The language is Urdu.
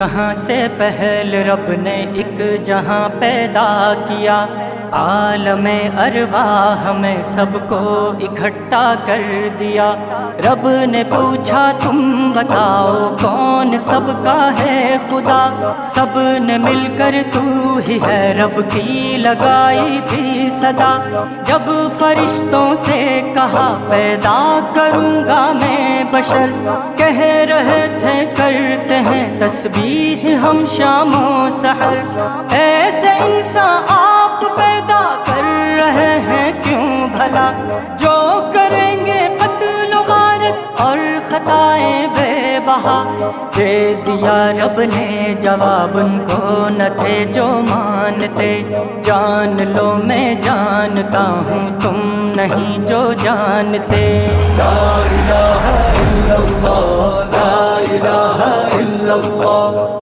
کہاں سے پہل رب نے ایک جہاں پیدا کیا، عالم ارواح میں سب کو اکٹھا کر دیا۔ رب نے پوچھا تم بتاؤ کون سب کا ہے خدا، سب نے مل کر تو ہی ہے رب کی لگائی تھی صدا۔ جب فرشتوں سے کہا پیدا کروں گا میں بشر، کہہ رہے تھے کرتے ہیں تسبیح ہم شام و سحر۔ ایسے انسان آپ پیدا کر رہے ہیں کیوں بھلا، جو کریں گے قتل و غارت اور خطائیں بے بہا۔ دے دیا رب نے جواب ان کو نہ تھے جو مانتے، جان لو میں جانتا ہوں تم نہیں جو جانتے۔ لا الہ الا اللہ، لا الہ الا اللہ۔